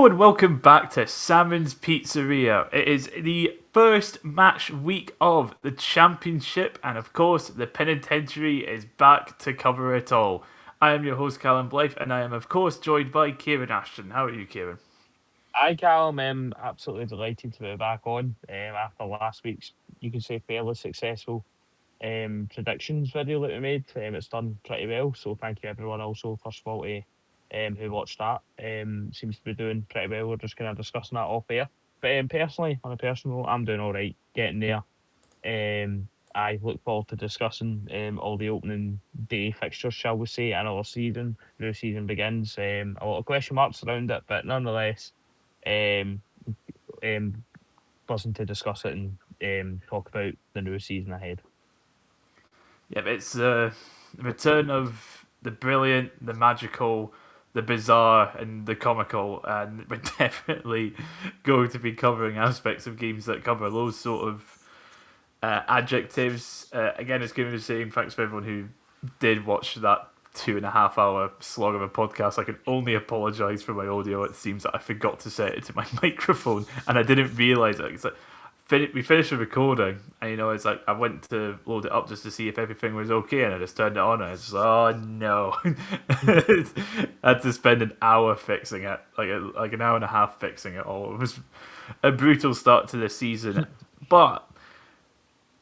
Hello and welcome back to Salmon's Pizzeria. It is the first match week of the Championship, and of course, the Penitentiary is back to cover it all. I am your host, Callum Blythe, and I am, of course, joined by Kieran Ashton. How are you, Kieran? Hi, Callum. Absolutely delighted to be back on after last week's, you could say, fairly successful predictions video that we made. It's done pretty well, so thank you everyone also, first of all, to who watched that. Seems to be doing pretty well. We're just kind of discussing that off air. But personally, on a personal note, I'm doing all right, getting there. I look forward to discussing all the opening day fixtures, shall we say, another season. New season begins. A lot of question marks around it, but nonetheless, um, um, buzzing to discuss it and talk about the new season ahead. Yeah, it's the return of the brilliant, the magical, the bizarre, and the comical, and we're definitely going to be covering aspects of games that cover those sort of adjectives. Again, it's going to be the same. Thanks for everyone who did watch that 2.5 hour slog of a podcast. I can only apologise for my audio. It seems that I forgot to set it to my microphone and I didn't realise it. It's like, we finished the recording, and it's like I went to load it up just to see if everything was okay, and I just turned it on, and it's like, oh no, I had to spend an hour fixing it, like an hour and a half fixing it all. It was a brutal start to the season, but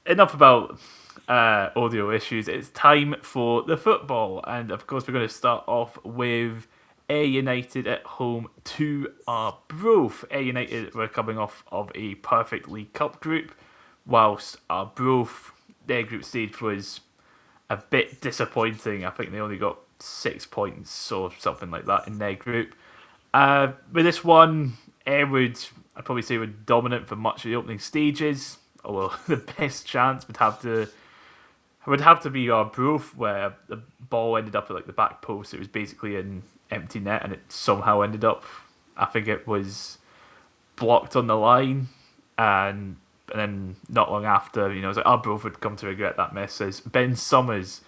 enough about audio issues. It's time for the football, and of course, we're going to start off with Ayr United at home to Arbroath. Ayr United were coming off of a perfect League Cup group, whilst Arbroath, their group stage was a bit disappointing. I think they only got 6 points or something like that in their group. With this one, Ayr I'd probably say, were dominant for much of the opening stages. Although the best chance would have to be Arbroath, where the ball ended up at like the back post. It was basically an empty net, and it somehow ended up. I think it was blocked on the line, and then not long after, it was like Arbroath would come to regret that miss as Ben Summers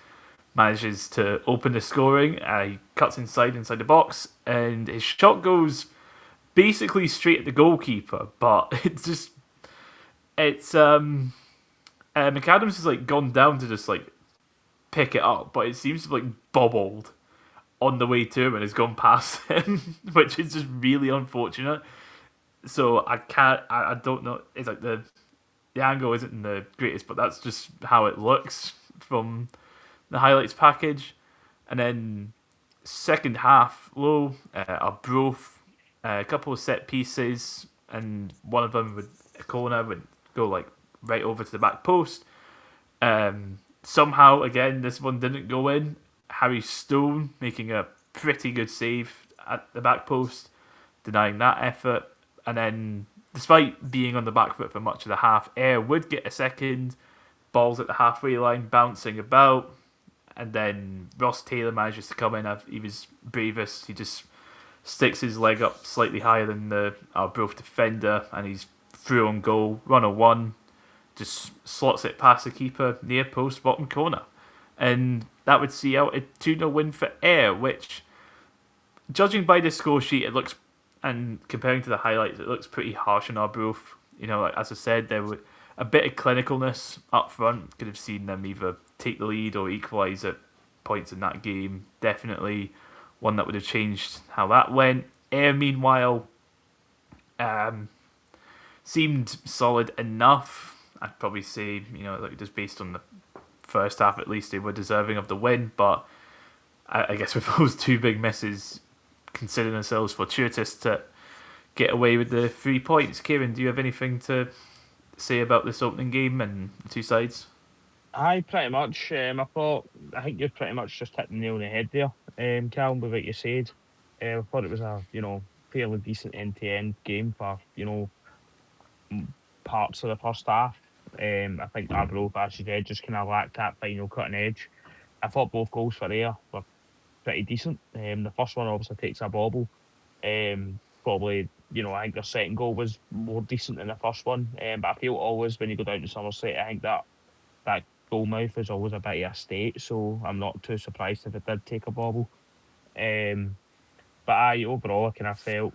manages to open the scoring. He cuts inside the box, and his shot goes basically straight at the goalkeeper. But it's McAdams has like gone down to just like pick it up, but it seems to have like bobbled on the way to him and has gone past him, which is just really unfortunate. So I can't, I don't know. It's like the angle isn't the greatest, but that's just how it looks from the highlights package. And then second half, low, Arbroath, a couple of set pieces, and one of them would a corner would go like right over to the back post. Somehow, again, this one didn't go in. Harry Stone making a pretty good save at the back post, denying that effort. And then, despite being on the back foot for much of the half, Ayr would get a second. Balls at the halfway line, bouncing about. And then Ross Taylor manages to come in. He was bravest. He just sticks his leg up slightly higher than the Arbroath defender, and he's through on goal. Runner one, just slots it past the keeper near post bottom corner. And that would see out a 2-0 win for Ayr, which, judging by the score sheet, it looks, and comparing to the highlights, it looks pretty harsh on Arbroath. Like, as I said, there was a bit of clinicalness up front. Could have seen them either take the lead or equalise at points in that game. Definitely one that would have changed how that went. Ayr, meanwhile, seemed solid enough. I'd probably say, like just based on the first half at least, they were deserving of the win. But I guess with those two big misses, consider themselves fortuitous to get away with the 3 points. Kieran, do you have anything to say about this opening game and the two sides? I pretty much. I think you've pretty much just hit the nail on the head there, Callum, with what you said. I thought it was a fairly decent end to end game for parts of the first half. I think Arbroath, as you said, just kind of lacked that final cutting edge. I thought both goals for Ayr were pretty decent. The first one obviously takes a bobble. Probably, I think their second goal was more decent than the first one. But I feel always when you go down to Somerset, I think that goal mouth is always a bit of a state. So I'm not too surprised if it did take a bobble. But overall, I kind of felt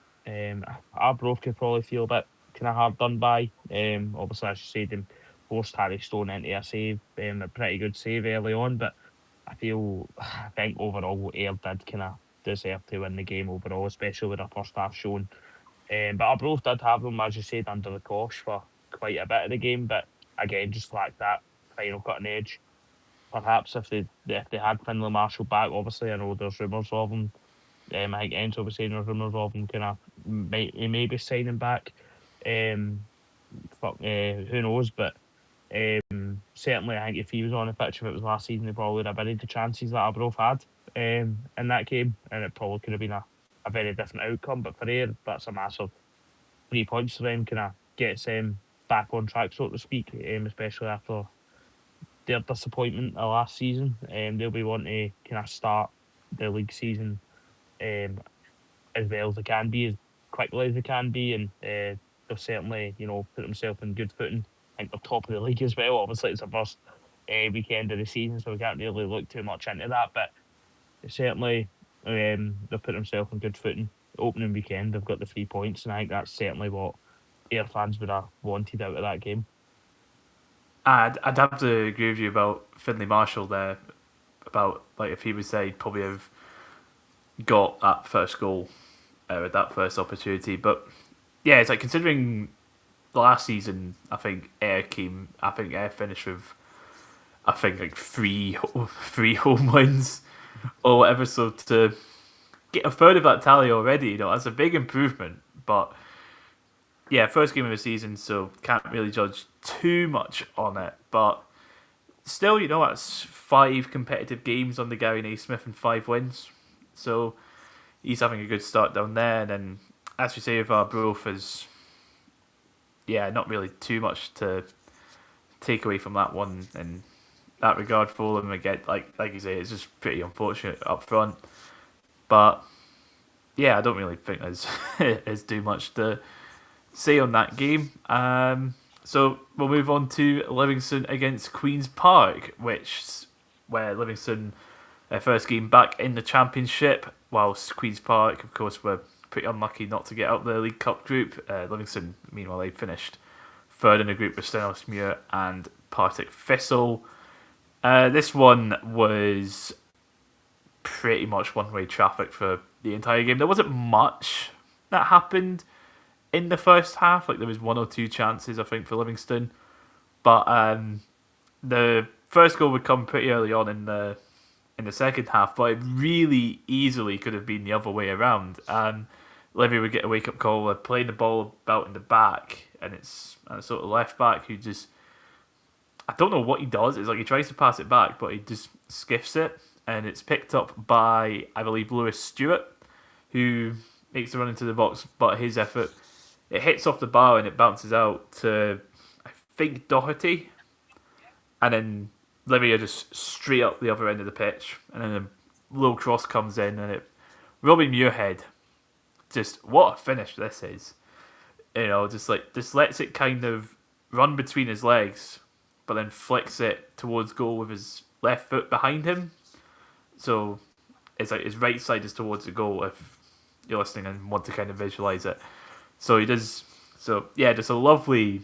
Arbroath could probably feel a bit kind of hard done by. Obviously, as you said, them forced Harry Stone into a save, a pretty good save early on, but I think overall Ayr did kind of deserve to win the game overall, especially with the first half shown. But Arbroath did have them, as you said, under the cosh for quite a bit of the game, but again, just lacked that final cutting edge. Perhaps if they had Finlay Marshall back, obviously I know there's rumours of him. I think Enzo was saying there's rumours of him kind of he may be signing back. Um, who knows? But certainly, I think if he was on the pitch, if it was last season, they probably would have buried the chances that Arbroath had in that game, and it probably could have been a very different outcome. But for Ayr, that's a massive 3 points for them. Kind of gets them back on track, so to speak. Especially after their disappointment last season, they'll be wanting to kind of start the league season um, as well as they can be, as quickly as they can be, and they'll certainly, put themselves in good footing. I think they're top of the league as well. Obviously, it's the first weekend of the season, so we can't really look too much into that. But certainly, they've put themselves in good footing. Opening weekend, they've got the 3 points, and I think that's certainly what Ayr fans would have wanted out of that game. I'd have to agree with you about Finlay Marshall there. About like if he was there, he'd probably have got that first goal with that first opportunity. But yeah, it's like considering the last season, I think Ayr finished with like three home wins or whatever. So to get a third of that tally already, that's a big improvement. But yeah, first game of the season, so can't really judge too much on it. But still, that's 5 competitive games on the Gary Naismith and 5 wins. So he's having a good start down there. And then, as you say, with Arbroath is, not really too much to take away from that one in that regard for them. Again, like you say, it's just pretty unfortunate up front. But yeah, I don't really think there's too much to say on that game. So we'll move on to Livingston against Queen's Park, where Livingston their first game back in the Championship, whilst Queen's Park, of course, were pretty unlucky not to get out of the League Cup group. Livingston, meanwhile, they finished third in the group with Stenhousemuir and Partick Thistle. This one was pretty much one-way traffic for the entire game. There wasn't much that happened in the first half. Like there was 1 or 2 chances, I think, for Livingston, but the first goal would come pretty early on in the second half. But it really easily could have been the other way around, and Livi would get a wake-up call playing the ball about in the back, and it's a sort of left back who just, I don't know what he does. It's like he tries to pass it back, but he just skiffs it, and it's picked up by, I believe, Lewis Stewart, who makes the run into the box, but his effort, it hits off the bar and it bounces out to, I think, Doherty, and then Livi are just straight up the other end of the pitch, and then a low cross comes in, and Robbie Muirhead, just what a finish this is. Just lets it kind of run between his legs, but then flicks it towards goal with his left foot behind him. So it's like his right side is towards the goal if you're listening and want to kind of visualize it. So he does. So yeah, just a lovely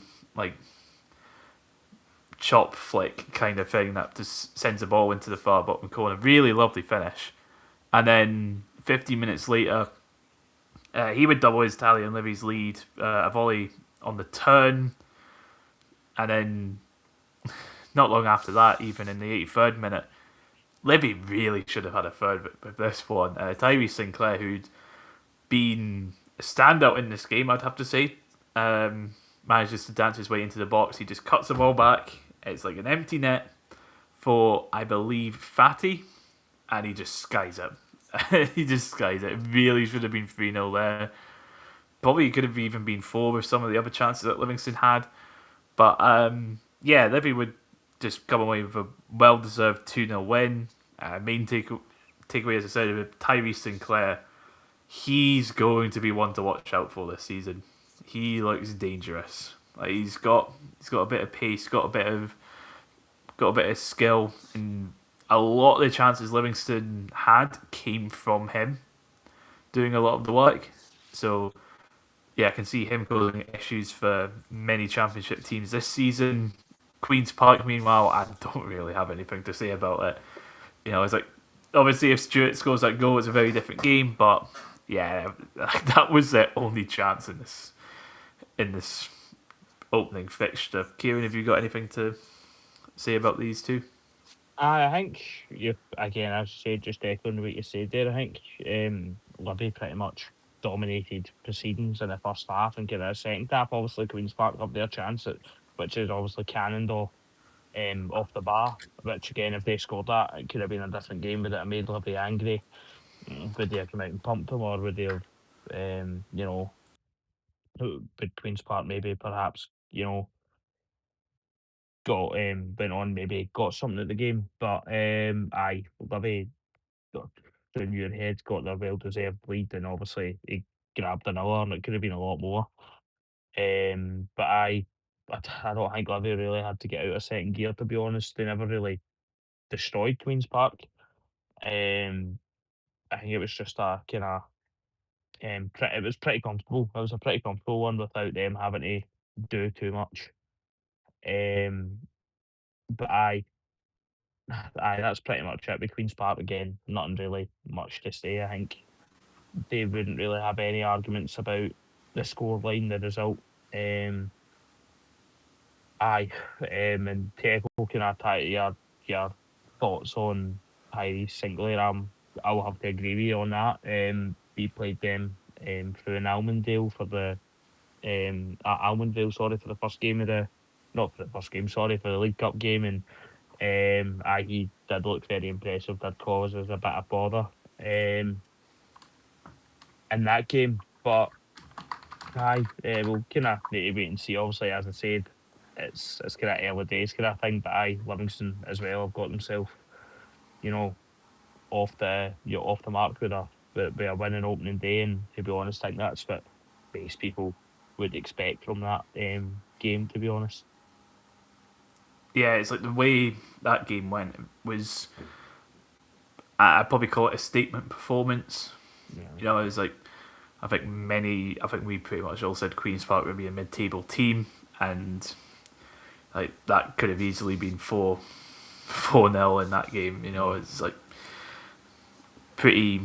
chop flick kind of thing that just sends the ball into the far bottom corner. Really lovely finish. And then 15 minutes later, he would double his tally and Livy's lead. A volley on the turn, and then not long after that, even in the 83rd minute, Livy really should have had a third with this one. Tyree Sinclair, who'd been a standout in this game, I'd have to say, manages to dance his way into the box. He just cuts the ball back. It's like an empty net for, I believe, Fatty, and he just skies it. He just skies it. It really should have been 3-0 there. Probably could have even been 4 with some of the other chances that Livingston had. But yeah, Livy would just come away with a well-deserved 2-0 win. Main takeaway, as I said, with Tyree Sinclair, he's going to be one to watch out for this season. He looks dangerous. Like he's got a bit of pace, got a bit of skill, and a lot of the chances Livingston had came from him doing a lot of the work. So yeah, I can see him causing issues for many championship teams this season. Queen's Park, meanwhile, I don't really have anything to say about it. It's like obviously if Stewart scores that goal, it's a very different game. But yeah, that was their only chance in this opening fixture. Kieran, have you got anything to say about these two? I think you again, as you said, just echoing what you said there. I think Livi pretty much dominated proceedings in the first half and get a second half. Obviously, Queens Park got their chance, which is obviously cannoned off the bar. Which again, if they scored that, it could have been a different game. Would it have made Livi angry? Would they have come out and pumped them, or would they have, would Queens Park maybe perhaps got went on, maybe got something at the game? But aye, Livi got down your head, got their well deserved lead, and obviously he grabbed another, and it could have been a lot more. But I don't think Livi really had to get out of second gear, to be honest. They never really destroyed Queens Park. Um, I think it was just a kind of it was pretty comfortable. It was a pretty comfortable one without them having to do too much. Um, but that's pretty much it with Queens Park again. Nothing really much to say. I think they wouldn't really have any arguments about the scoreline, the result. Um, aye, and to echo kind of your thoughts on Tyrese Sinclair, I will have to agree with you on that. We played them through an Almondale for the at Almondale, sorry, for the first game of the not for the first game, sorry, for the League Cup game, and he did look very impressive. Did cause us a bit of bother in that game, but we'll kind of need to wait and see. Obviously, as I said, it's kind of early days kind of thing. But Livingston as well have got themselves, you know, off the mark with a winning opening day. And to be honest, I think that's what base people would expect from that game. To be honest, Yeah, it's like the way that game went was, I'd probably call it a statement performance. yeah, It was like, I think we pretty much all said Queen's Park would be a mid-table team, and like that could have easily been 4-0 in that game. It's like pretty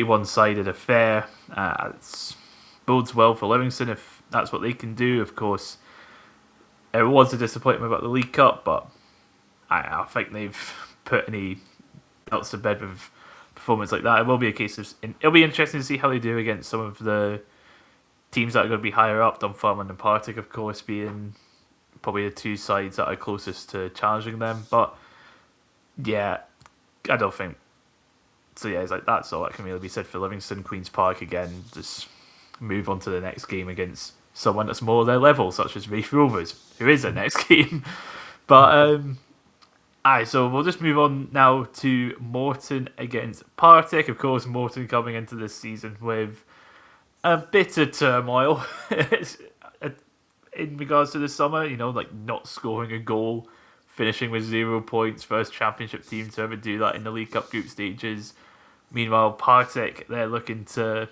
one-sided affair. It bodes well for Livingston if that's what they can do. Of course, it was a disappointment about the League Cup, but I think they've put any doubts to bed with performance like that. It will be a case of it'll be interesting to see how they do against some of the teams that are going to be higher up. Dunfermline and Partick, of course, being probably the two sides that are closest to challenging them. But yeah, I don't think so. Yeah, it's like that's all that can really be said for Livingston. Queens Park again, just move on to the next game against someone that's more their level, such as Raith Rovers, who is their next game. But aye, so we'll just move on now to Morton against Partick. Of course, Morton coming into this season with a bit of turmoil in regards to the summer. Like not scoring a goal, finishing with 0 points, first championship team to ever do that in the League Cup group stages. Meanwhile, Partick, they're looking to,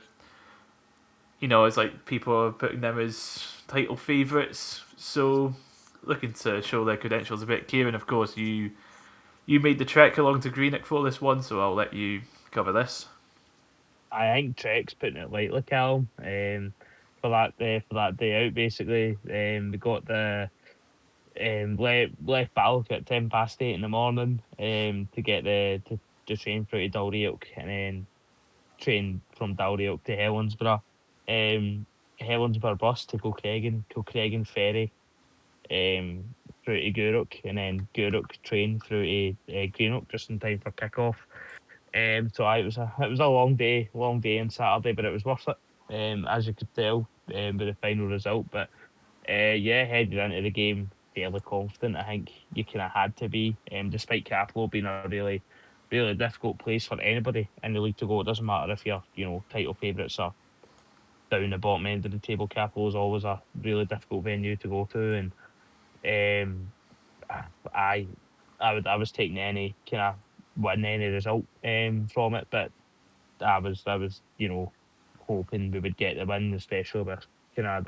it's like people are putting them as title favourites. So looking to show their credentials a bit. Kieran, of course, you made the trek along to Greenock for this one, so I'll let you cover this. I think Trek's putting it lightly, Callum. For that day out, basically, we got the left Ballock at 8:10 in the morning to get to train through to Dalrioch and then train from Dalrioch to Helensburgh. Helensburgh bus to Kilcreggan ferry through to Gourock, and then Gourock train through to Greenock just in time for kick-off. It was a long day on Saturday, but it was worth it. As you could tell with the final result. But yeah, headed into the game fairly confident. I think you kind of had to be, despite Cappielow being a really difficult place for anybody in the league to go. It doesn't matter if you're title favourites or down the bottom end of the table. Cappielow is always a really difficult venue to go to, and um, I I was taking any kind of win, any result from it, but I was hoping we would get the win, especially with kind of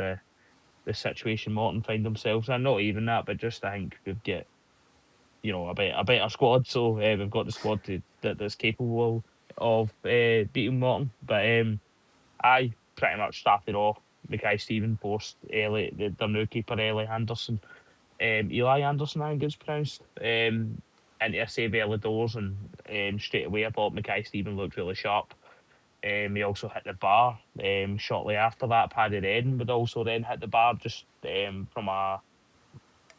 the situation Morton find themselves in. Not even that, but just I think we've got a better squad. So we've got the squad that's capable of beating Morton. But I pretty much started off Mackay Stephen post their new keeper Eli Anderson. Eli Anderson, I think it's pronounced. Into a save early doors, and straight away I thought Mackay Stephen looked really sharp. He also hit the bar shortly after that. Paddy Redden would also then hit the bar just from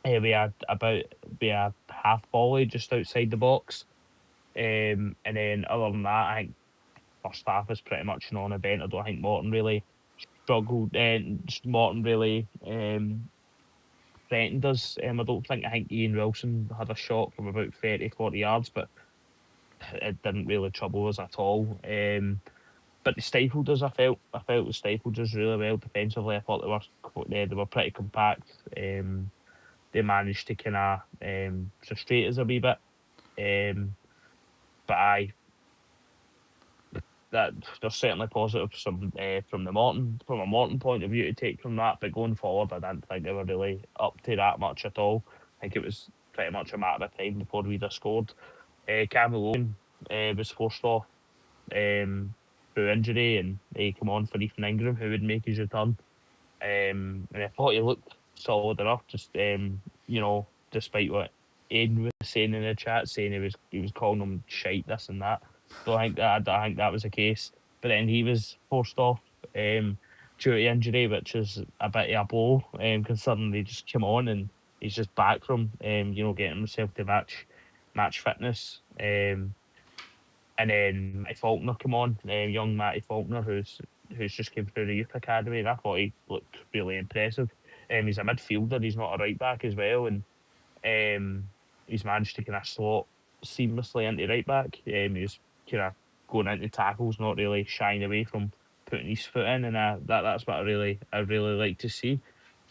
we had half volley just outside the box. And then other than that, I think first half is pretty much non-event. I don't think Morton really struggled. Morton really threatened us. I think Ian Wilson had a shot from about 30, 40 yards, but it didn't really trouble us at all. But they stifled us. I felt they stifled us really well defensively. I thought they were pretty compact. They managed to kind of frustrate us a wee bit. But that there's certainly positives from a Morton point of view to take from that. But going forward, I didn't think they were really up to that much at all. I think it was pretty much a matter of time before we'd have scored. Cameron was forced off through injury, and he came on for Ethan Ingram, who would make his return. And I thought he looked solid enough, just despite what Aidan was saying in the chat, saying he was calling them shite, this and that. So I think that was the case. But then he was forced off due to injury, which is a bit of a blow, considering he just came on and he's just back from getting himself to match fitness. And then Matty Faulkner come on, young Matty Faulkner, who's just came through the youth academy, and I thought he looked really impressive. He's a midfielder, he's not a right back as well, and he's managed to kind of slot seamlessly into right back. He's kind of going into tackles, not really shying away from putting his foot in, and that's what I really like to see.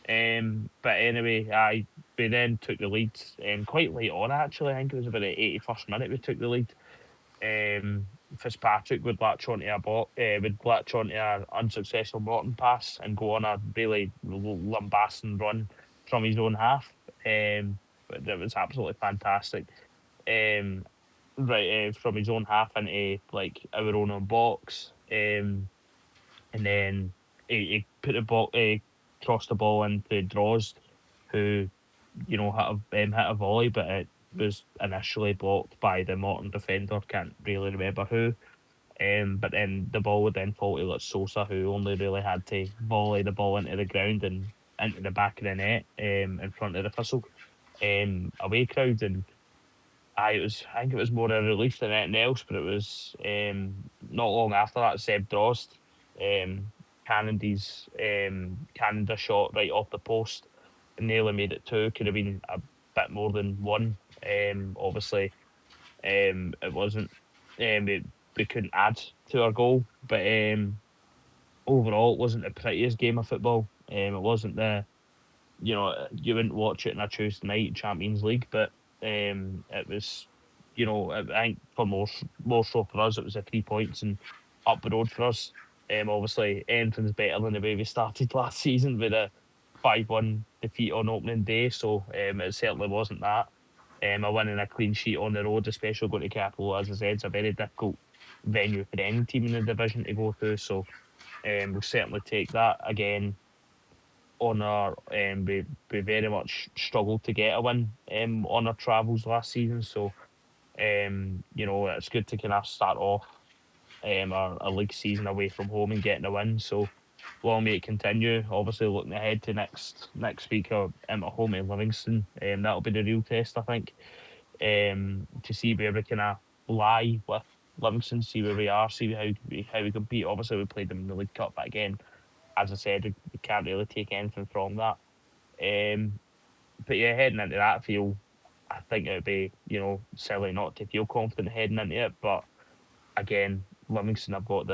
But anyway, we then took the lead quite late on actually. I think it was about the 81st minute we took the lead. Fitzpatrick would latch onto an unsuccessful Morton pass and go on a really lambasting run from his own half. But that was absolutely fantastic. From his own half into like our own box. And then he put crossed the ball into Drozd, who hit a volley, but it was initially blocked by the Morton defender. Can't really remember who. But then the ball would then fall to Sosa, who only really had to volley the ball into the ground and into the back of the net in front of the Thistle away crowd. And I think it was more a relief than anything else, but it was not long after that Seb Drozd cannoned a shot right off the post and nearly made it two. Could have been a bit more than one. Obviously, it wasn't. We couldn't add to our goal, but overall, it wasn't the prettiest game of football. It wasn't you wouldn't watch it on a Tuesday night Champions League, but it was, I think for more so for us, it was a 3 points and up the road for us. Obviously, anything's better than the way we started last season with a 5-1 defeat on opening day, so it certainly wasn't that. A win and a clean sheet on the road, especially going to Capital, as I said, it's a very difficult venue for any team in the division to go through. So we'll certainly take that again. On our we very much struggled to get a win on our travels last season. So it's good to kind of start off our league season away from home and getting a win. So long may it continue. Obviously, looking ahead to next week at home in Livingston, that'll be the real test, I think, to see where we kind of lie with Livingston, see where we are, see how we compete. Obviously, we played them in the League Cup, but again, as I said, we can't really take anything from that. But yeah, heading into that I think it would be, silly not to feel confident heading into it. But again, Livingston have got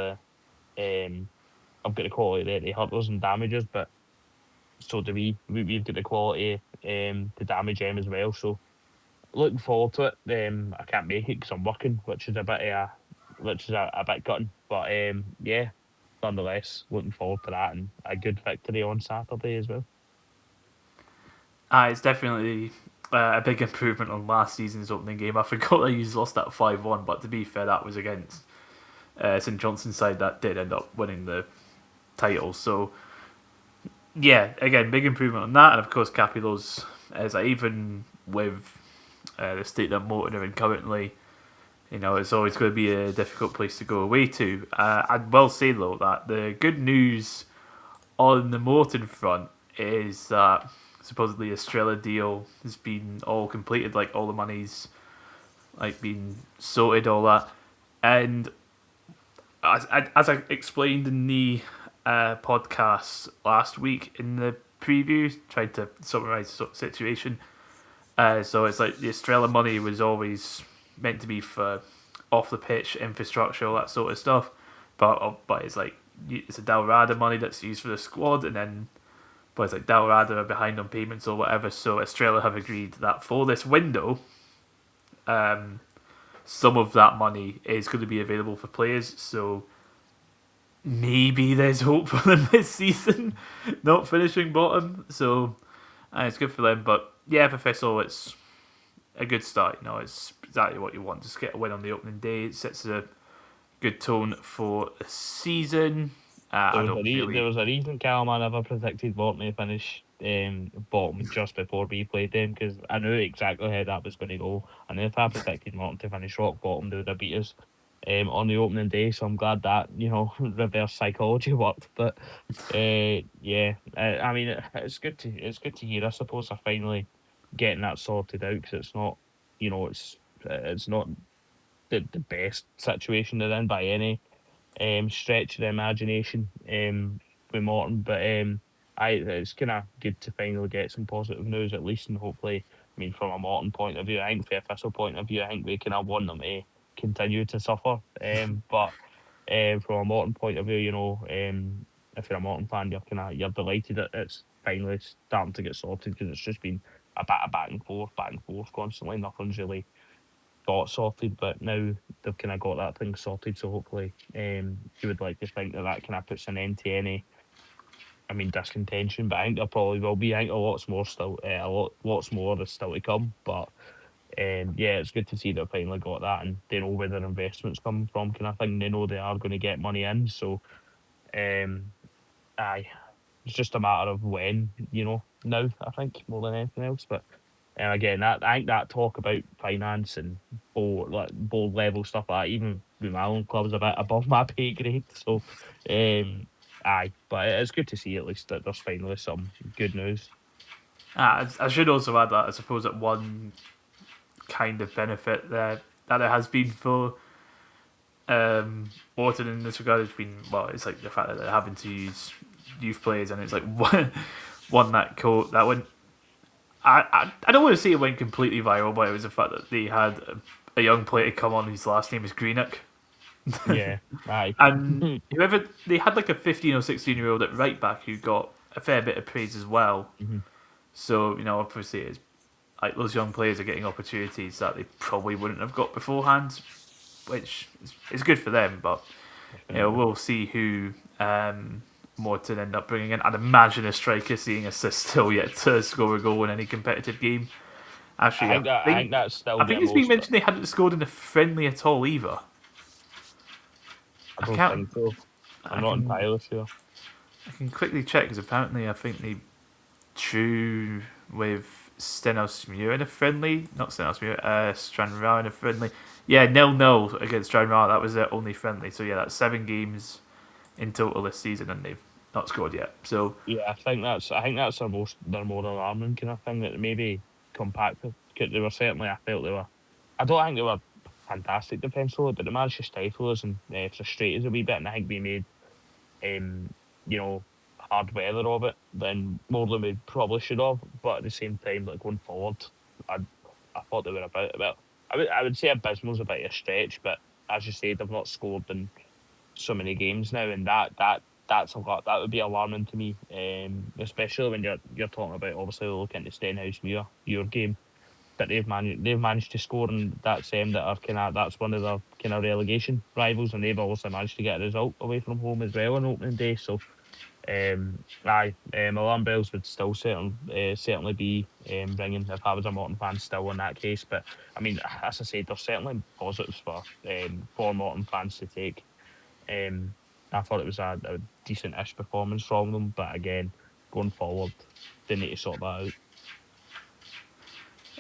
I've got the quality there to hurt us and damage us, but so do we. We've got the quality to damage them as well. So looking forward to it. I can't make it because I'm working, which is a bit gutting. But yeah, nonetheless, looking forward to that and a good victory on Saturday as well. It's definitely a big improvement on last season's opening game. I forgot that you lost that 5-1, but to be fair, that was against St Johnson's side that did end up winning the title. So, yeah, again, big improvement on that. And of course, Capulos, is like, even with the state that Morton are in currently, it's always going to be a difficult place to go away to. I will say, though, that the good news on the Morton front is that supposedly Estrella deal has been all completed, like all the money's like been sorted, all that. And as I explained in the podcast last week in the preview, tried to summarize the situation. So it's like the Estrella money was always meant to be for off the pitch infrastructure, all that sort of stuff. But it's like it's a Dalrada money that's used for the squad, and then but it's like Dalrada are behind on payments or whatever. So Estrella have agreed that for this window, some of that money is going to be available for players. So maybe there's hope for them this season, not finishing bottom. So it's good for them. But yeah, for Thistle, it's a good start. It's exactly what you want. Just get a win on the opening day. It sets a good tone for the season. There was a reason Callum I never predicted Morton to finish bottom just before we played them, because I knew exactly how that was going to go. And if I predicted Morton to finish rock bottom, they would have beat us on the opening day. So I'm glad that reverse psychology worked. But yeah, I mean it's good to hear. I suppose I finally getting that sorted out, because it's not it's not the best situation they're in by any stretch of the imagination with Morton, but it's kind of good to finally get some positive news at least, and hopefully, I mean, from a Morton point of view, I think from a Thistle point of view, I think we kind of want them to continue to suffer. But from a Morton point of view, if you're a Morton fan, you're delighted that it's finally starting to get sorted, because it's just been a bit of back and forth constantly. Nothing's really got sorted, but now they've kind of got that thing sorted. So hopefully, you would like to think that kind of puts an end to any, I mean, discontention. But I think there probably will be. I think lots more still, lots more is still to come. But yeah, it's good to see they've finally got that, and they know where their investments come from, kind of thing. They know they are going to get money in. So, aye, it's just a matter of when, now, I think, more than anything else. But again, I think that talk about finance and board level stuff like that, even with my own club's a bit above my pay grade. So, aye, but it's good to see at least that there's finally some good news. I should also add that I suppose that one kind of benefit that it has been for Morton in this regard has been, well, it's like the fact that they're having to use youth players, and it's like one that went. I don't want to say it went completely viral, but it was the fact that they had a young player come on whose last name is Greenock. Yeah, aye. And whoever they had like a 15 or 16-year-old at right back who got a fair bit of praise as well. Mm-hmm. So obviously, it's like those young players are getting opportunities that they probably wouldn't have got beforehand, which is good for them. But we'll see who Morton end up bringing in. I'd imagine a striker seeing assist still yet to score a goal in any competitive game. Actually, I think that's still. I think it's been mentioned they hadn't scored in a friendly at all either. I don't think so. I'm not entirely sure. I can quickly check, because apparently I think they drew with Stenhousemuir in a friendly. Not Stenhousemuir, Stranraer in a friendly. Yeah, 0-0 against Stranraer. That was their only friendly. So yeah, that's 7 games in total this season, and they've not scored yet. So yeah, I think that's their more alarming kind of thing, that maybe compacted. They were certainly, I felt they were. I don't think they were fantastic defensively, but they managed to stifle us and frustrate us a wee bit. And I think we made, hard weather of it than more than we probably should have. But at the same time, like going forward, I thought they were about. I would say abysmal's a bit of a stretch, but as you say, they've not scored in so many games now, and that's a lot. That would be alarming to me, especially when you're talking about obviously looking at Stenhousemuir, your game but they've managed to score, and that's them that are that's one of the kind of relegation rivals, and they've also managed to get a result away from home as well on opening day. So alarm bells would still certainly be ringing if I was a Morton fan still in that case. But I mean, as I said, there's certainly positives for Morton fans to take. I thought it was a decent-ish performance from them, but again, going forward, they need to sort that out.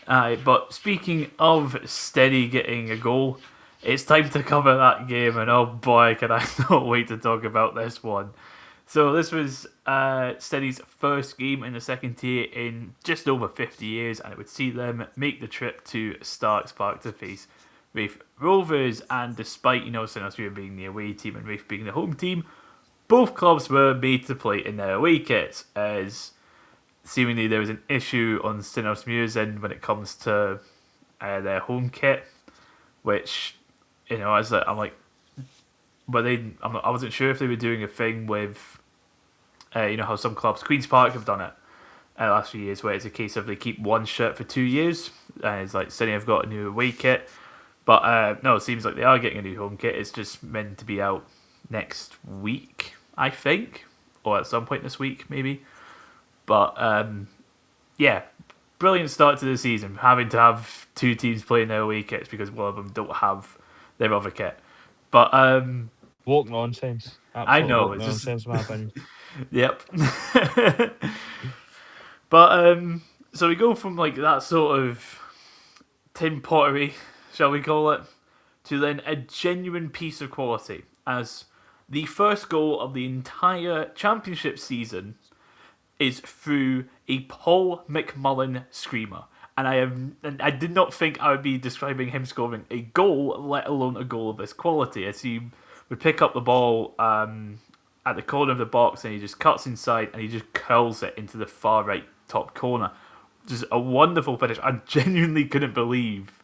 Aye, but speaking of Steady getting a goal, it's time to cover that game, and oh boy, can I not wait to talk about this one. So this was Steady's first game in the second tier in just over 50 years, and it would see them make the trip to Starks Park to face Raith Rovers. And despite Stenhousemuir being the away team and Raith being the home team, both clubs were made to play in their away kits, as seemingly there was an issue on Stenhousemuir's end when it comes to their home kit, which I'm like, but I wasn't sure if they were doing a thing with, how some clubs, Queen's Park have done it the last few years, where it's a case of they keep one shirt for 2 years, and it's like, City have got a new away kit, but no, it seems like they are getting a new home kit. It's just meant to be out next week, I think, or at some point this week, maybe. But yeah, brilliant start to the season, having to have two teams playing their away kits because one of them don't have their other kit. But woke nonsense. I know, woke it's nonsense, just, in my opinion. Yep. But so we go from like that sort of tin pottery, shall we call it, to then a genuine piece of quality, as the first goal of the entire championship season is through a Paul McMullen screamer. And I did not think I would be describing him scoring a goal, let alone a goal of this quality, as he would pick up the ball at the corner of the box, and he just cuts inside and he just curls it into the far right top corner. Just a wonderful finish. I genuinely couldn't believe.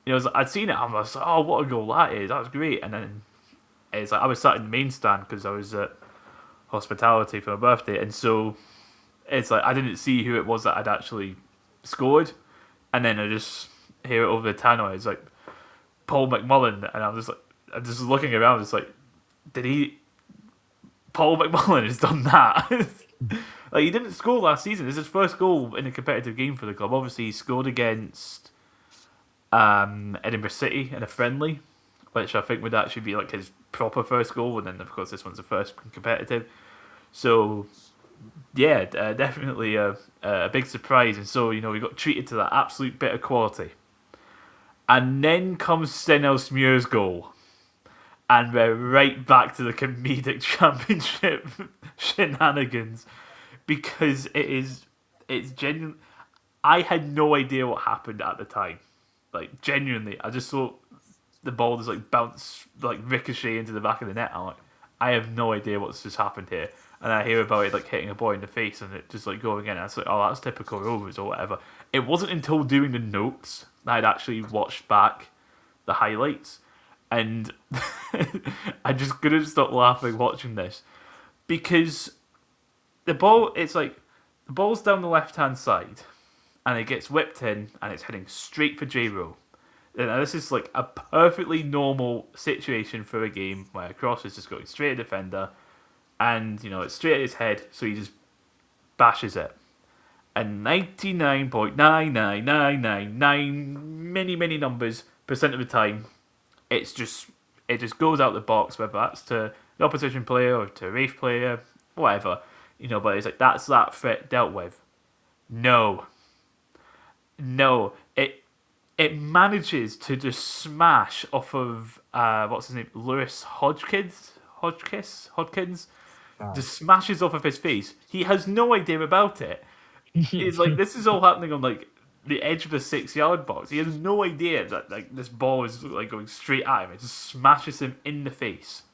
I'd seen it. I was like, oh, what a goal that is. That was great. And then it's like I was sat in the main stand because I was at hospitality for my birthday, and so it's like I didn't see who it was that had actually scored, and then I just hear it over the tannoy. It's like Paul McMullen, and I'm just looking around. It's like, Paul McMullen has done that? Like, he didn't score last season. It's his first goal in a competitive game for the club. Obviously, he scored against Edinburgh City in a friendly, which I think would actually be like his proper first goal, and then of course this one's the first competitive. So yeah, definitely a big surprise. And so we got treated to that absolute bit of quality, and then comes Stenhousemuir's goal, and we're right back to the comedic championship shenanigans, because it's genuine. I had no idea what happened at the time. Like, genuinely, I just saw the ball just like bounce, like ricochet into the back of the net. I'm like, I have no idea what's just happened here. And I hear about it like hitting a boy in the face and it just like going in. And I was like, oh, that's typical Rovers or whatever. It wasn't until doing the notes that I'd actually watched back the highlights, and I just couldn't stop laughing watching this, because the ball's down the left hand side, and it gets whipped in, and it's heading straight for J-Row. Now, this is like a perfectly normal situation for a game where a cross is just going straight at defender, and it's straight at his head, so he just bashes it. And 99.99999 many numbers percent of the time, it just goes out the box, whether that's to the opposition player or to a Raith player, whatever. But it's like, that's that threat dealt with. No, it manages to just smash off of what's his name, Lewis Hodgkins. Just smashes off of his face. He has no idea about it. He's like, this is all happening on like the edge of the 6-yard box. He has no idea that like this ball is like going straight at him. It just smashes him in the face.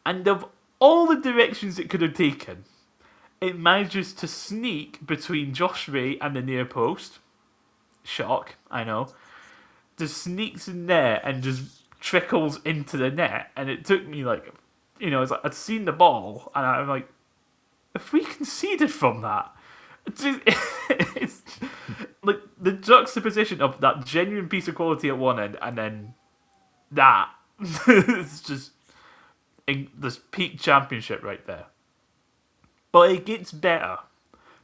And of all the directions it could have taken, it manages to sneak between Josh Ray and the near post. Shock, I know. Just sneaks in there and just trickles into the net. And it took me like, it's like I'd seen the ball and I'm like, if we conceded from that, like the juxtaposition of that genuine piece of quality at one end and then that it's just this peak championship right there. But it gets better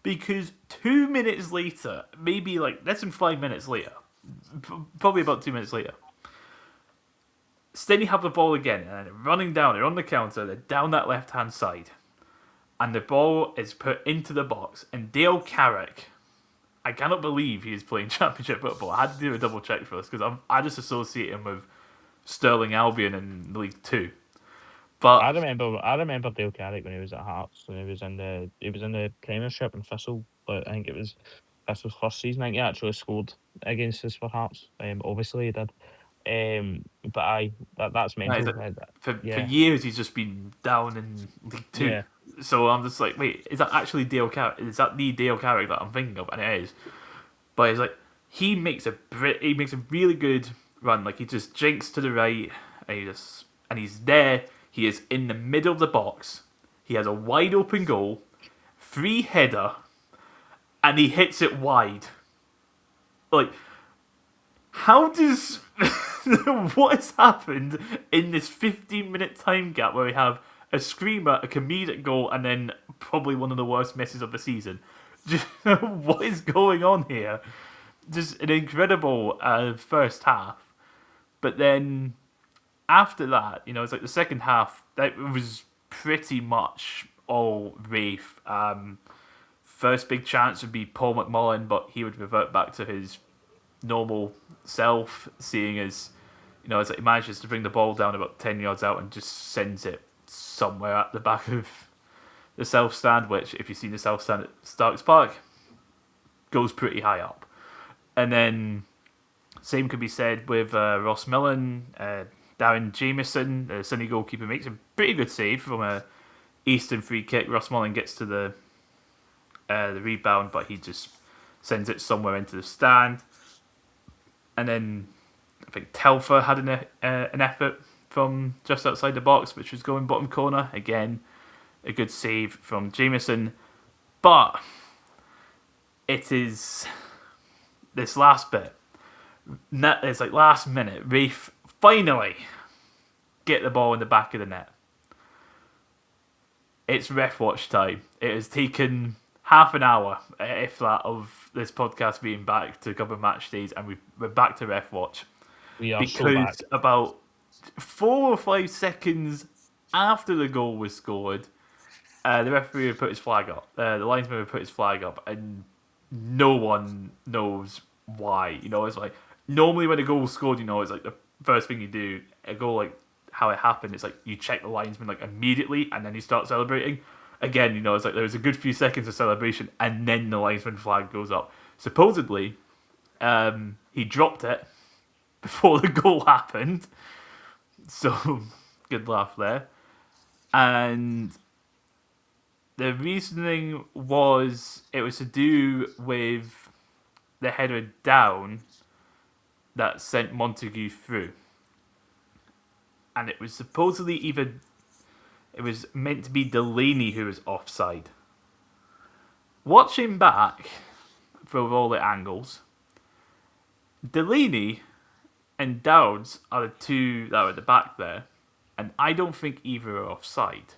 because 2 minutes later, maybe like less than 5 minutes later, probably about 2 minutes later, Stenny have the ball again and they're running down. They're on the counter. They're down that left hand side, and the ball is put into the box. And Dale Carrick, I cannot believe he is playing Championship football. I had to do a double check for this because I just associate him with Stirling Albion in League Two. But I remember Dale Carrick when he was at Hearts, when he was in the Premiership in Thistle, but I think it was Thistle's first season. I think he actually scored against us for Hearts. Obviously he did. But that's mental. for Yeah, years he's just been down in League Two. yeah. So I'm just like, wait, is that actually Dale Carrick? Is that the Dale Carrick that I'm thinking of? And it is. But it's like he makes a really good run. Like he just jinks to the right, and he's there. He is in the middle of the box. He has a wide open goal, free header, and he hits it wide. Like, how does what has happened in this 15-minute time gap where we have a screamer, a comedic goal, and then probably one of the worst misses of the season? Just, what is going on here? Just an incredible first half, but then after that, it's like the second half that was pretty much all Raith. First big chance would be Paul McMullen, but he would revert back to his normal self, seeing as it's like he manages to bring the ball down about 10 yards out and just sends it somewhere at the back of the south stand, which, if you've seen the south stand at Starks Park, goes pretty high up. And then same could be said with Ross Millen. Darren Jameson, the Sunny goalkeeper, makes a pretty good save from a Eastern free kick. Ross Mullen gets to the rebound, but he just sends it somewhere into the stand. And then I think Telfer had an effort from just outside the box, which was going bottom corner. Again, a good save from Jameson. But it is this last bit. It's like last minute. Raith finally get the ball in the back of the net. It's ref watch time. It has taken half an hour, if that, of this podcast being back to cover match days, and we're back to ref watch. We are because so back. About 4 or 5 seconds after the goal was scored, the referee would put his flag up. The linesman would put his flag up, and no one knows why. It's like normally when a goal is scored, it's like the first thing you do. A goal like how it happened, it's like you check the linesman like immediately, and then you start celebrating. Again, it's like there was a good few seconds of celebration, and then the linesman flag goes up. Supposedly, he dropped it before the goal happened. So, good laugh there. And the reasoning was it was to do with the header down that sent Montague through. And it was supposedly it was meant to be Delaney who was offside. Watching back from all the angles, Delaney and Dowds are the two that are at the back there, and I don't think either are offside.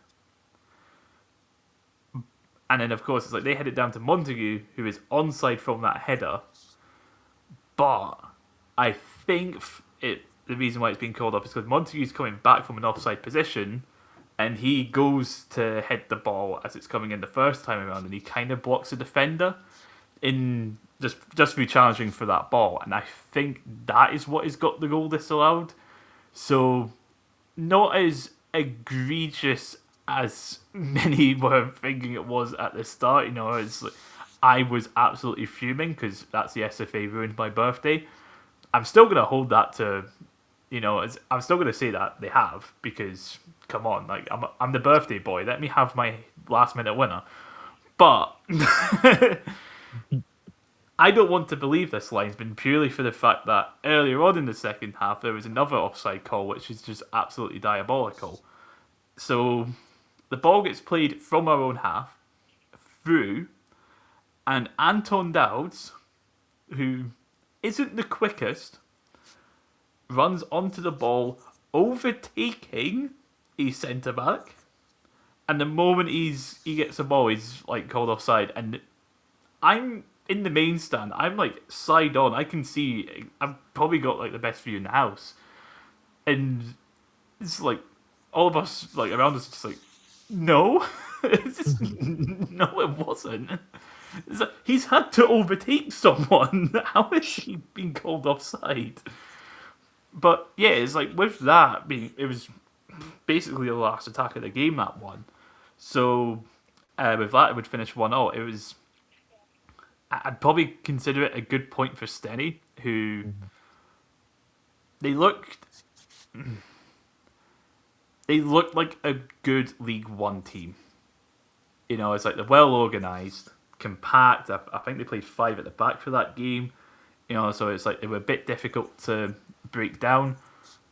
And then, of course, it's like they head it down to Montague, who is onside from that header. But I think the reason why it's being called off is because Montague's coming back from an offside position, and he goes to hit the ball as it's coming in the first time around, and he kind of blocks the defender in just through challenging for that ball. And I think that is what has got the goal disallowed. So, not as egregious as many were thinking it was at the start. It's like, I was absolutely fuming because that's the SFA ruined my birthday. I'm still going to hold that to, I'm still going to say that they have, because come on, like I'm the birthday boy. Let me have my last minute winner. But I don't want to believe this linesman purely for the fact that earlier on in the second half there was another offside call, which is just absolutely diabolical. So the ball gets played from our own half through, and Anton Dowds who isn't the quickest, runs onto the ball, overtaking a centre back, and the moment he gets the ball, he's like called offside. And I'm in the main stand. I'm like side on. I can see. I've probably got like the best view in the house, and it's like all of us like around us just like, no, it's just, no, it wasn't. It's like, he's had to overtake someone. How is he being called offside? But yeah, it's like with that being, it was basically the last attack of the game, that one. So with that, it would finish 1-0. It was. I'd probably consider it a good point for Stenny, who they looked like a good League One team. You know, it's like they're well organised, compact. I think they played 5 at the back for that game. You know, so it's like they were a bit difficult to break down,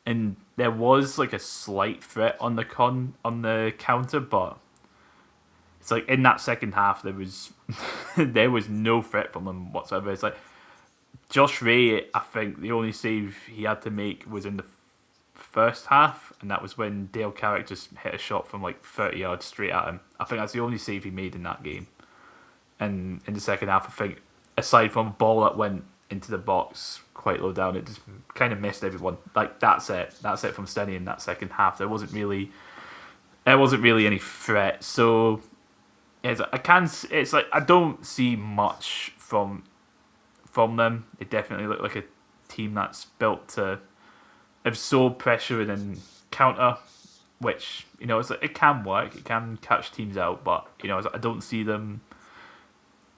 and there was like a slight threat on the counter, but it's like in that second half there was there was no threat from them whatsoever. It's like Josh Ray, I think the only save he had to make was in the first half, and that was when Dale Carrick just hit a shot from like 30 yards straight at him. I think that's the only save he made in that game. And in the second half, I think aside from a ball that went into the box quite low down, it just kind of missed everyone. Like that's it from Stenny in that second half. There wasn't really any threat. So it's like I don't see much from them. They definitely look like a team that's built to absorb pressure and then counter, which it's like, it can work. It can catch teams out, but I don't see them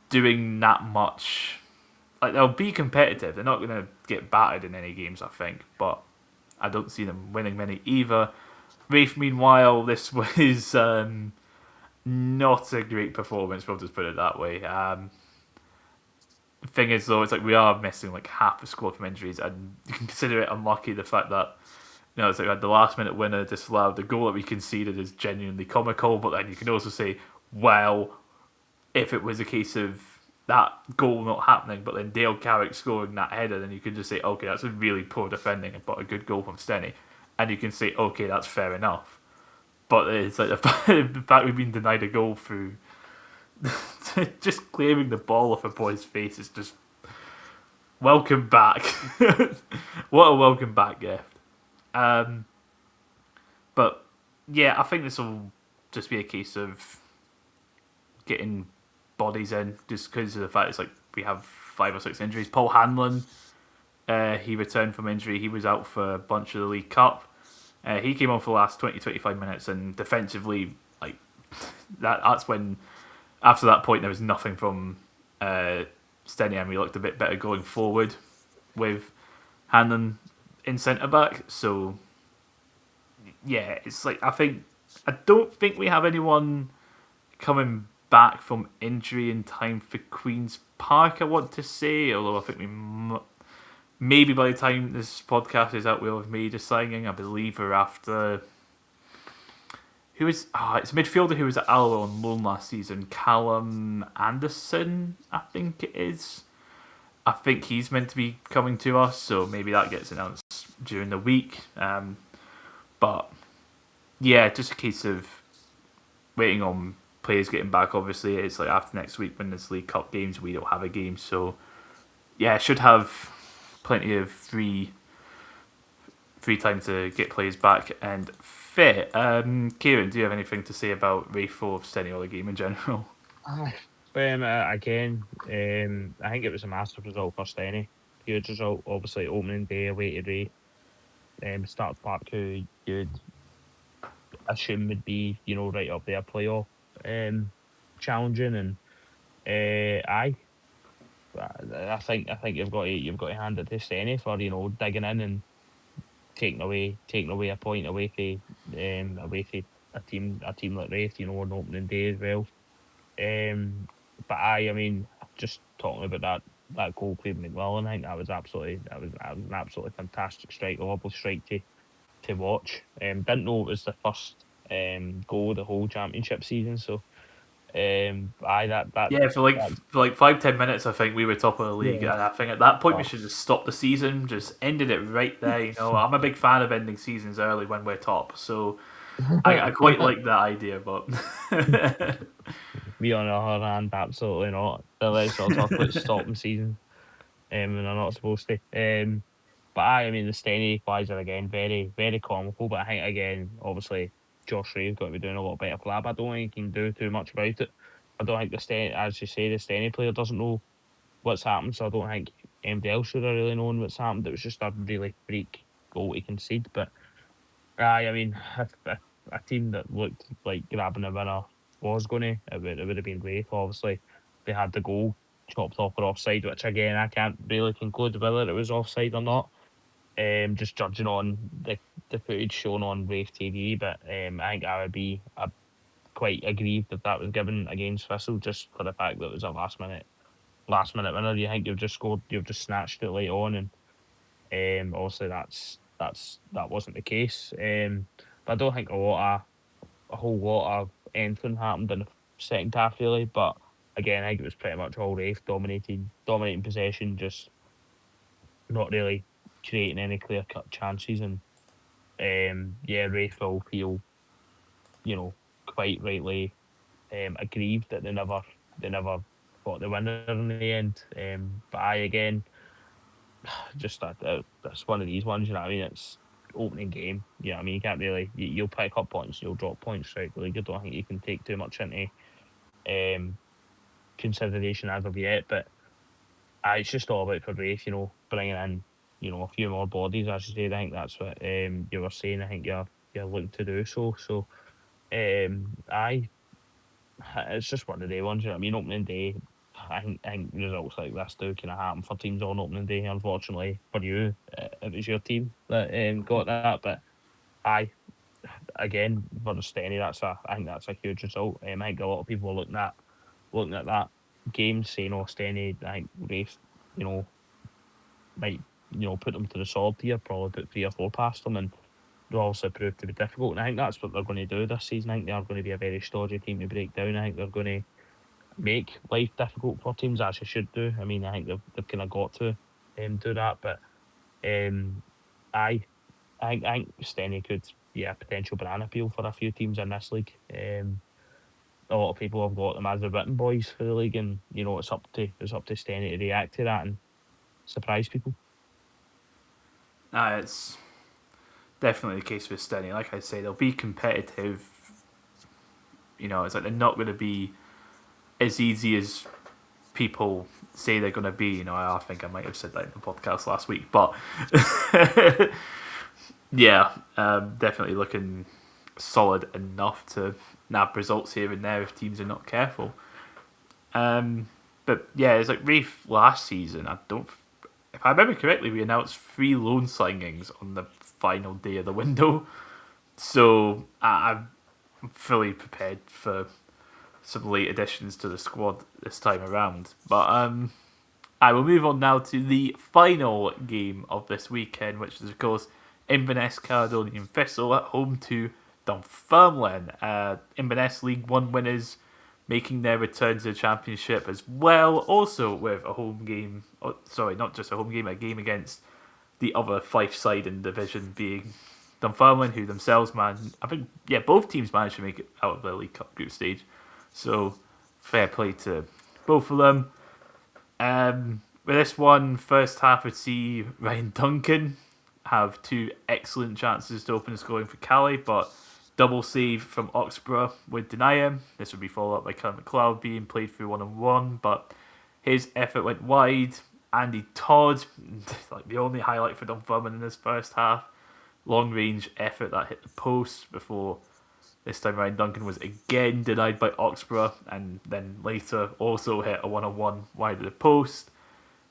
doing that much. Like they'll be competitive. They're not going to get battered in any games, I think, but I don't see them winning many either. Raith, meanwhile, this was not a great performance. We'll just put it that way. The thing is, though, it's like we are missing like half the squad from injuries, and you can consider it unlucky the fact that it's like we had the last minute winner disallowed. The goal that we conceded is genuinely comical, but then you can also say, well, if it was a case of that goal not happening, but then Dale Carrick scoring that header, then you can just say, okay, that's a really poor defending, but a good goal from Stenny, and you can say, okay, that's fair enough. But it's like the fact we've been denied a goal through just clearing the ball off a boy's face is just welcome back. What a welcome back gift. But yeah, I think this will just be a case of getting bodies in, just because of the fact it's like we have 5 or 6 injuries. Paul Hanlon, he returned from injury. He was out for a bunch of the League Cup. He came on for the last 20-25 minutes, and defensively, like that's when, after that point, there was nothing from Stenny, and we looked a bit better going forward with Hanlon in centre back. So yeah, it's like I don't think we have anyone coming back from injury in time for Queen's Park, I want to say, although I think we maybe by the time this podcast is out, we'll have made a signing. I believe we're after it's a midfielder who was at Alloa on loan last season, Callum Anderson, I think it is. I think he's meant to be coming to us, so maybe that gets announced during the week. But yeah, just a case of waiting on players getting back. Obviously, it's like after next week when there's League Cup games, we don't have a game, so yeah, should have plenty of free time to get players back and fit. Kieran, do you have anything to say about Raith or Stenny or the game in general? Again, I think it was a massive result for Stenny. Huge result, obviously opening day away to Raith. Start Park, who you'd assume would be right up there playoff challenging, and I think you've got to hand it to Stenny for digging in and taking away a point away from a team like Raith, on opening day as well. But I mean, just talking about that goal played McMillan, I think that was an absolutely fantastic strike, a lovely strike to watch. Didn't know it was the first goal of the whole championship season, so Aye, Yeah, that for like 5-10 minutes, I think we were top of the league, yeah. and I think at that point we Oh. should just stop the season, just ended it right there. I'm a big fan of ending seasons early when we're top, so I quite like that idea. But Me on the other hand, absolutely not. Let's not talk about stopping season, when they're not supposed to. But I mean, the Stenny equaliser again, very, very comical. But I think again, obviously, Josh Ray's got to be doing a lot better for that. But I don't think he can do too much about it. I don't think the Stenny, as you say, the Stenny player doesn't know what's happened. So I don't think anybody else should have really known what's happened. It was just a really freak goal to concede. But I mean, if a team that looked like grabbing a winner was going to, it would have been Raith. Obviously, they had the goal chopped off or offside, which again I can't really conclude whether it was offside or not. Just judging on the footage shown on Raith TV, but I think I would be quite aggrieved if that was given against Thistle, just for the fact that it was a last minute winner. You think you've just scored, you've just snatched it late on, and obviously that wasn't the case. But I don't think a whole lot of anything happened in the second half really. But again, I think it was pretty much all Raith dominating possession, just not really creating any clear cut chances. And yeah, Raith will feel, quite rightly aggrieved that they never got the winner in the end. But I again, just that's one of these ones. You know what I mean? It's opening game. You know what I mean? You can't really you'll pick up points, you'll drop points throughout the league. I don't think you can take too much into um, consideration as of yet. But it's just all about for Raith, bringing in a few more bodies. As you said, I think that's what you were saying. I think you're looking to do so. So I it's just one of the ones. You know what I mean? Opening day. I think results like this do kind of happen for teams on opening day. Unfortunately for you, it was your team that got that. But I again for the Stenny, I think that's a huge result. I think a lot of people are looking at that game saying, "Oh, Stenny." I think Rafe, you know, might put them to the sword here, probably put 3 or 4 past them, and they'll also prove to be difficult. And I think that's what they're going to do this season. I think they are going to be a very stodgy team to break down. I think they're going to make life difficult for teams, as they should do. I mean, I think they've kind of got to do that. But um, I I think Stenny could be a potential banana peel for a few teams in this league. A lot of people have got them as the written boys for the league, and it's up to Stenny to react to that and surprise people. it's definitely the case with Stenny. Like I say, they'll be competitive. It's like they're not going to be as easy as people say they're going to be. I think I might have said that in the podcast last week, but yeah, definitely looking solid enough to nab results here and there if teams are not careful. But yeah, it's like Rafe last season. If I remember correctly, we announced 3 loan signings on the final day of the window. So I'm fully prepared for some late additions to the squad this time around. But I will move on now to the final game of this weekend, which is of course Inverness Caledonian Thistle at home to Dunfermline. Inverness League One winners making their return to the Championship as well, also with a home game. Oh, sorry, not just a home game, a game against the other Fife side in division being Dunfermline, who themselves I think, yeah, both teams managed to make it out of the League Cup group stage. So fair play to both of them. With this one, first half would see Ryan Duncan have 2 excellent chances to open the scoring for Cali, but double save from Oxborough would deny him. This would be followed up by Callum McLeod being played through 1-on-1, but his effort went wide. Andy Todd, like the only highlight for Dunfermline in this first half, long range effort that hit the post before this time Ryan Duncan was again denied by Oxborough and then later also hit a 1-on-1 wide of the post.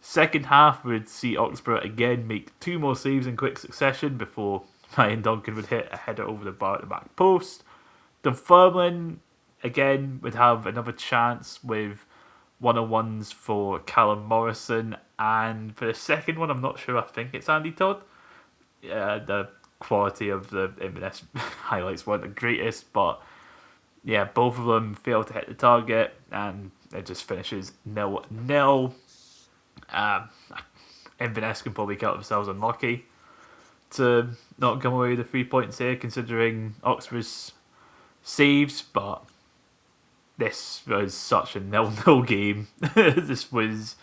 Second half would see Oxborough again make 2 more saves in quick succession before Ryan Duncan would hit a header over the bar at the back post. Dunfermline again would have another chance with 1-on-1s for Callum Morrison, and for the second one, I'm not sure. I think it's Andy Todd. The quality of the Inverness highlights weren't the greatest, but yeah, both of them fail to hit the target, and it just finishes 0-0. Um, Inverness can probably count themselves unlucky to not come away with the 3 points here, considering Oxford's saves, but this was such a 0-0 game. This was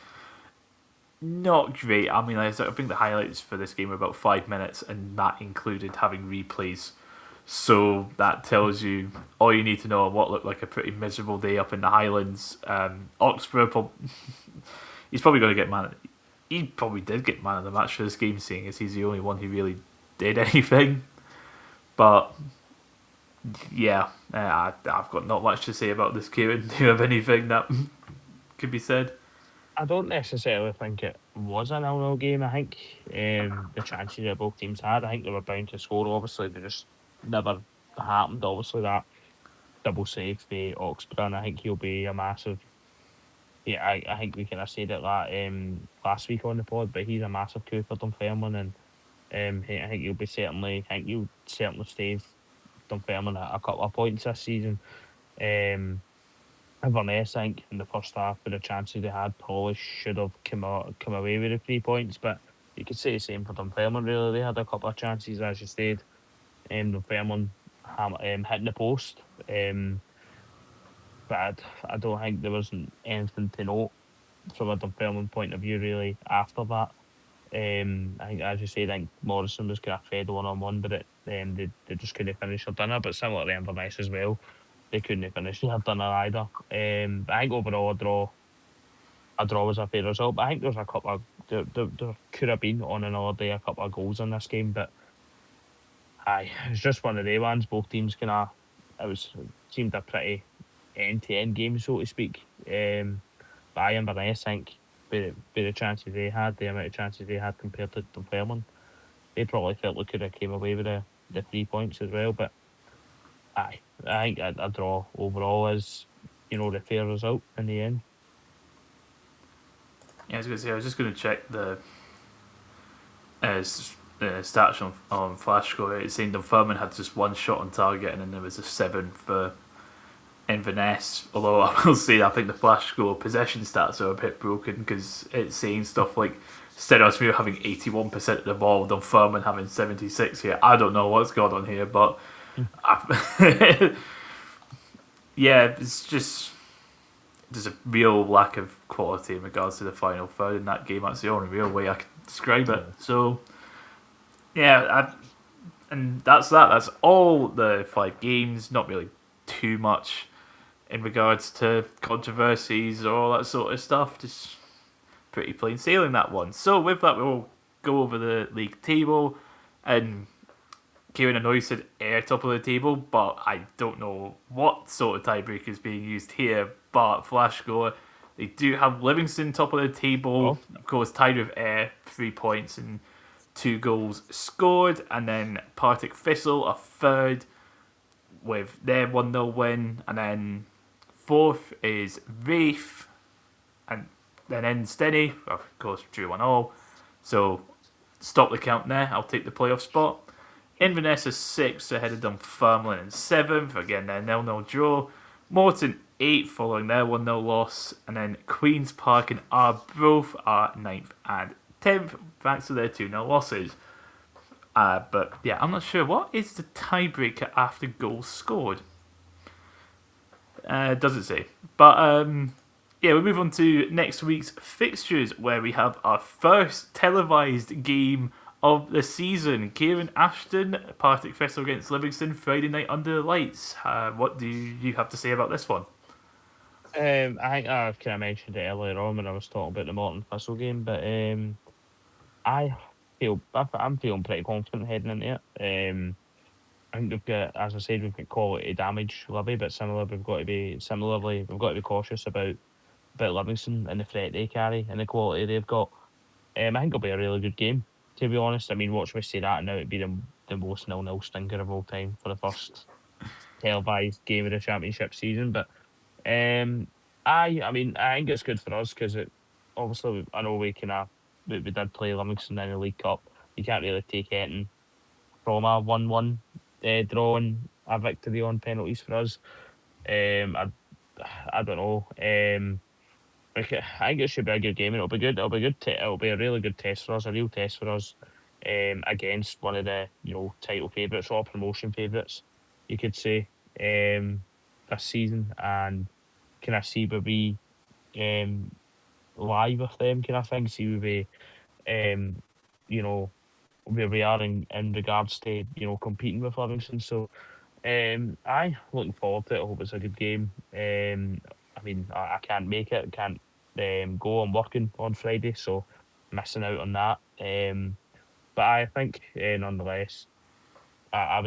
not great. I mean, I think the highlights for this game were about 5 minutes, and that included having replays. So that tells you all you need to know on what looked like a pretty miserable day up in the Highlands. Oxford, he's probably going to get man. He probably did get man of the match for this game, seeing as he's the only one who really did anything. But yeah, I've got not much to say about this, Kieran. Do you have anything that could be said? I don't necessarily think it was a 0-0 game. I think the chances that both teams had, I think they were bound to score. Obviously, they just never happened. Obviously, that double save for Oxford, and I think he'll be a massive. Yeah, I think we kind of said it last week on the pod, but he's a massive coup for Dunfermline, and I think you'll be certainly. I think you'll certainly save Dunfermline a couple of points this season. Inverness, I think, in the first half, with the chances they had, probably should have come away with the 3 points. But you could say the same for Dunfermline. Really, they had a couple of chances, as you said. Dunfermline hitting the post. But I don't think there wasn't anything to note from a Dunfermline point of view, really, after that. I think, as you said, I think Morrison was kind of fed one-on-one, but they just couldn't finish their dinner. But similar to Inverness as well, they couldn't finish their dinner either. But I think overall a draw was a fair result. But I think there's a couple of there could have been on another day a couple of goals in this game, but aye, it's just one of the ones. Both teams seemed a pretty end-to-end game, so to speak. But I Inverness, I think, with the chances they had, the amount of chances they had compared to Dunfermline, they probably felt they could have came away with the 3 points as well. But aye, I think a draw overall is, the fair result in the end. Yeah, I was going to say, I was just going to check the stats on Flash Score. It's saying Dunfermline had just one shot on target, and then there was a 7 for Inverness. Although I will say, I think the Flash Score possession stats are a bit broken, because it's saying stuff like Stenhousemuir having 81% of the ball, Dunfermline having 76 here. I don't know what's going on here, but yeah, it's just there's a real lack of quality in regards to the final third in that game. That's the only real way I can describe it. So yeah, and that's that. That's all the 5 games. Not really too much in regards to controversies or all that sort of stuff. Just pretty plain sailing, that one. So with that, we'll go over the league table. And Kieran, I know you said Ayr top of the table, but I don't know what sort of tiebreaker is being used here. But Flash Score, they do have Livingston top of the table, of course, tied with Ayr, 3 points and 2 goals scored. And then Partick Thistle are third with their 1-0 win. And then fourth is Raith, and then Stenny, of course, drew 1-1. So stop the count there. I'll take the playoff spot. Inverness is 6th, ahead of Dunfermline in 7th. Again, their 0-0 draw. Morton 8th, following their 1-0 loss. And then Queen's Park and Arbroath are 9th and 10th, thanks to their 2-0 losses. But yeah, I'm not sure. What is the tiebreaker after goals scored? Doesn't say. But yeah, we move on to next week's fixtures, where we have our first televised game of the season. Kieran, Ashton, Partick Thistle against Livingston, Friday night under the lights. What do you have to say about this one? I think I've kind of mentioned it earlier on when I was talking about the Morton Thistle game, but I'm feeling pretty confident heading into it. I think we've got, as I said, we've got quality damage, Livy, but we've got to be cautious about Livingston and the threat they carry and the quality they've got. I think it'll be a really good game, to be honest. I mean, watch me say that, and now it'd be the most 0-0 stinker of all time for the first televised game of the championship season. But I mean, I think it's good for us because obviously I know we did play Livingston in the League Cup. You can't really take anything from a 1-1 draw and a victory on penalties for us. I don't know. I think it should be a good game. It'll be good. It'll be good. It'll be a really good test for us. A real test for us. Against one of the title favourites or promotion favourites, you could say. This season, and can I see where we live with them? Can I think see where we you know where we are in regards to competing with Livingston. So I looking forward to it. I hope it's a good game. I mean, I can't make it. Can't go. I'm working on Friday, so missing out on that. But I think, nonetheless, I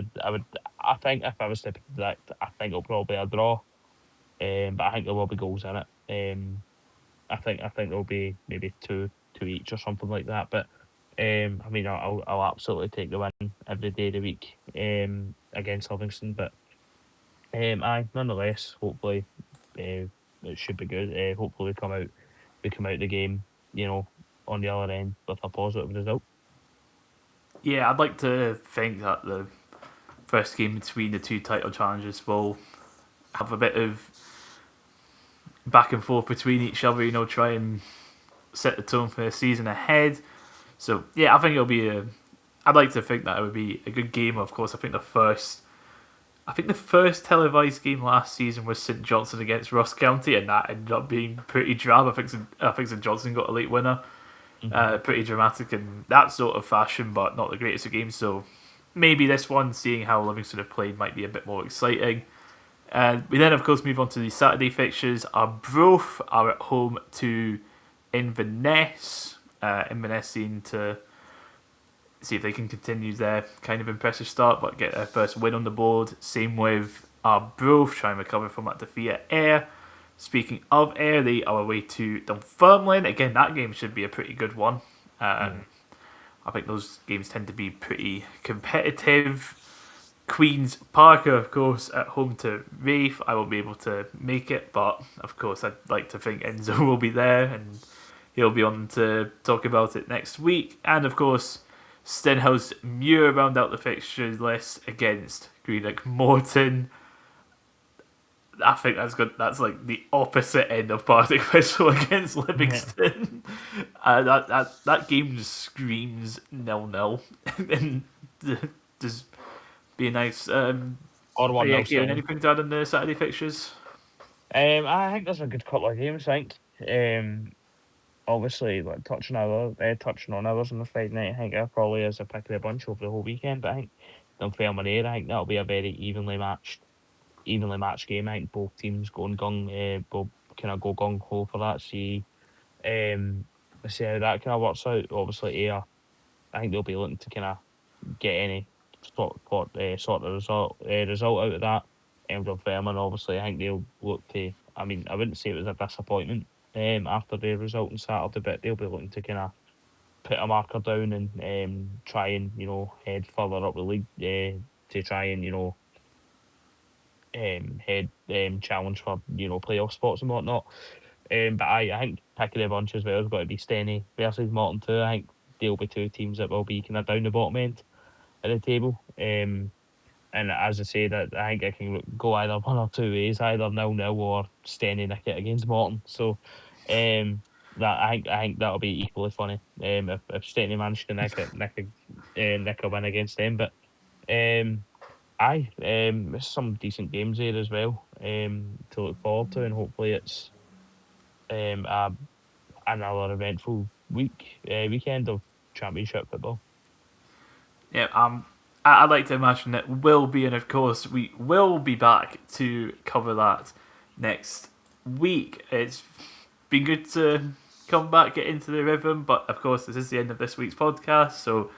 think if I was to predict, I think it'll probably be a draw. But I think there will be goals in it. I think there'll be maybe two each or something like that. But I mean, I'll absolutely take the win every day of the week against Livingston. But nonetheless, hopefully, it should be good. Hopefully, we come out the game, on the other end with a positive result. Yeah, I'd like to think that the first game between the two title challenges will have a bit of back and forth between each other, try and set the tone for the season ahead. So, yeah, I think it'll be I'd like to think that it would be a good game. Of course, I think the first televised game last season was St Johnstone against Ross County, and that ended up being pretty drab. I think St Johnstone got a late winner. Pretty dramatic in that sort of fashion, but not the greatest of games. So maybe this one, seeing how Livingston have played, might be a bit more exciting. We then, of course, move on to the Saturday fixtures. Arbroath are at home to Inverness. Inverness seem to see if they can continue their kind of impressive start, but get their first win on the board. Same with Arbroath, trying to recover from that defeat at Ayr. Speaking of Ayr, they are away to Dunfermline. Again, that game should be a pretty good one. I think those games tend to be pretty competitive. Queen's Park, of course, at home to Raith. I won't be able to make it, but of course I'd like to think Enzo will be there and he'll be on to talk about it next week. And of course, Stenhousemuir round out the fixtures list against Greenock Morton. I think that's good. That's like the opposite end of Partick Thistle against Livingston. That game just screams 0-0 and just be nice. Or 1-0. Kieran, anything to add on the Saturday fixtures? I think there's a good couple of games. I think. Obviously, like touching on others on the Friday night. I think that probably is a pick of the bunch over the whole weekend. But I think Dunfermline Ayr, I think that'll be a very evenly matched game. I think both teams will kind of go gung ho for that. See how that kind of works out. Obviously, Ayr, I think they'll be looking to kind of get any sort of result out of that. Dunfermline, obviously, I think they'll look to. I mean, I wouldn't say it was a disappointment after the result on Saturday, but they'll be looking to kind of put a marker down and try and head further up the league to try and head challenge for playoff spots and whatnot. But I think pick of the bunch as well has got to be Stenny versus Morton too. I think they'll be two teams that will be kind of down the bottom end of the table. And as I say, that I think I can go either one or two ways, either 0-0 or Stenny nick it against Morton. So that I think that'll be equally funny. If Stenny managed to nick a win against them. But there's some decent games there as well to look forward to, and hopefully it's another eventful weekend of Championship football. Yeah, I'd like to imagine it will be, and of course we will be back to cover that next week. It's been good to come back, get into the rhythm, but of course this is the end of this week's podcast, so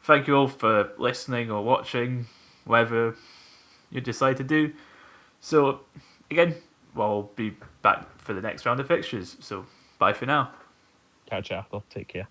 thank you all for listening or watching, whatever you decide to do. So again, we'll be back for the next round of fixtures, so bye for now. Catch you after. Take care.